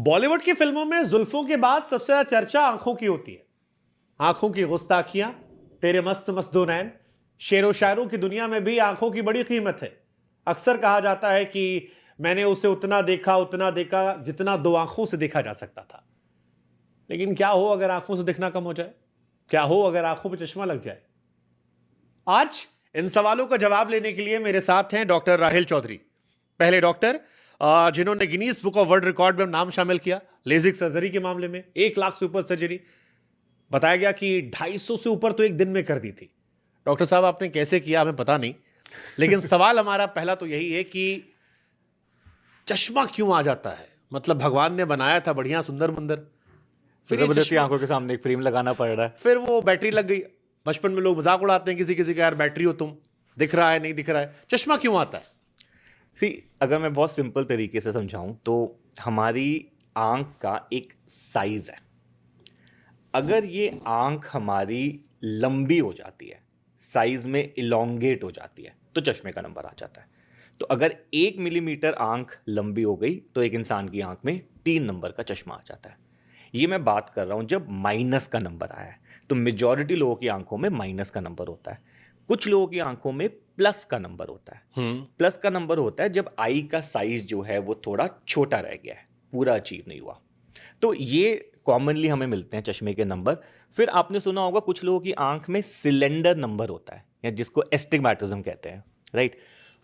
बॉलीवुड की फिल्मों में जुल्फों के बाद सबसे ज्यादा चर्चा आंखों की होती है। आंखों की गुस्ताखियां, तेरे मस्त मस्त दो नैन, शेरो शायरों की दुनिया में भी आंखों की बड़ी कीमत है। अक्सर कहा जाता है कि मैंने उसे उतना देखा जितना दो आंखों से देखा जा सकता था। लेकिन क्या हो अगर आंखों से देखना कम हो जाए? क्या हो अगर आंखों पे चश्मा लग जाए? आज इन सवालों का जवाब लेने के लिए मेरे साथ हैं डॉक्टर राहिल चौधरी, पहले डॉक्टर जिन्होंने Guinness book of world record में नाम शामिल किया लेजिक सर्जरी के मामले में। 1 लाख से ऊपर सर्जरी बताया गया कि 250 से ऊपर तो एक दिन में कर दी थी। डॉक्टर साहब आपने कैसे किया हमें पता नहीं, लेकिन सवाल हमारा पहला तो यही है कि चश्मा क्यों आ जाता है? मतलब भगवान ने बनाया था बढ़िया सुंदर मंदर, फिर ये जबरदस्ती चश्मा- आंखों के सामने एक फ्रेम लगाना पड़ रहा है। फिर वो बैटरी लग गई। बचपन में लोग मजाक उड़ाते हैं किसी किसी का, यार बैटरी हो तुम, दिख रहा है नहीं दिख रहा है। चश्मा क्यों आता है? अगर मैं बहुत सिंपल तरीके से समझाऊं तो हमारी आंख का एक साइज है। अगर ये आंख हमारी लंबी हो जाती है, साइज में इलोंगेट हो जाती है, तो चश्मे का नंबर आ जाता है। तो अगर 1 मिलीमीटर आंख लंबी हो गई तो एक इंसान की आंख में 3 नंबर का चश्मा आ जाता है। ये मैं बात कर रहा हूं जब माइनस का नंबर आया है। तो मेजॉरिटी लोगों की आंखों में माइनस का नंबर होता है। कुछ लोगों की आंखों में प्लस का नंबर होता है। प्लस का नंबर होता है जब आई का साइज जो है वो थोड़ा छोटा रह गया है, पूरा अचीव नहीं हुआ। तो ये कॉमनली हमें मिलते हैं चश्मे के नंबर। फिर आपने सुना होगा कुछ लोगों की आंख में सिलेंडर नंबर होता है, या जिसको एस्टिग्मेटिज्म कहते हैं, राइट।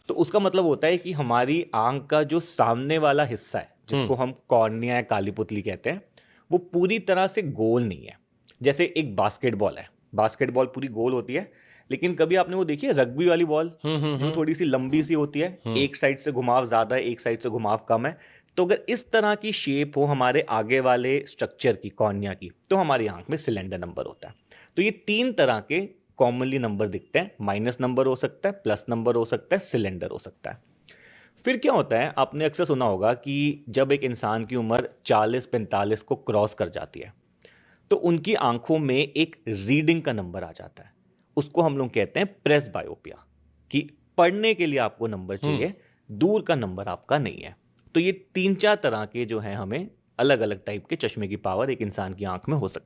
तो उसका मतलब होता है कि हमारी आंख का जो सामने वाला हिस्सा है, जिसको हम कॉर्निया या काली पुतली कहते हैं, वो पूरी तरह से गोल नहीं है। जैसे एक बास्केटबॉल है, बास्केटबॉल पूरी गोल होती है, लेकिन कभी आपने वो देखी है रग्बी वाली बॉल जो थोड़ी सी लंबी सी होती है, एक साइड से घुमाव ज्यादा है, एक साइड से घुमाव कम है। तो अगर इस तरह की शेप हो हमारे आगे वाले स्ट्रक्चर की, कॉर्निया की, तो हमारी आंख में सिलेंडर नंबर होता है। तो ये 3 तरह के कॉमनली नंबर दिखते हैं। माइनस नंबर हो सकता है, प्लस नंबर हो सकता है, सिलेंडर हो सकता है। फिर क्या होता है, आपने अक्सर सुना होगा कि जब एक इंसान की उम्र 40-45 को क्रॉस कर जाती है तो उनकी आंखों में एक रीडिंग का नंबर आ जाता है। उसको हम लोग कहते हैं प्रेस बायोपिया, कि पढ़ने के लिए आपको नंबर चाहिए, दूर का नंबर आपका नहीं है। तो ये 3-4 तरह के जो है हमें अलग अलग टाइप के चश्मे की पावर एक इंसान की आंख में हो सकती है।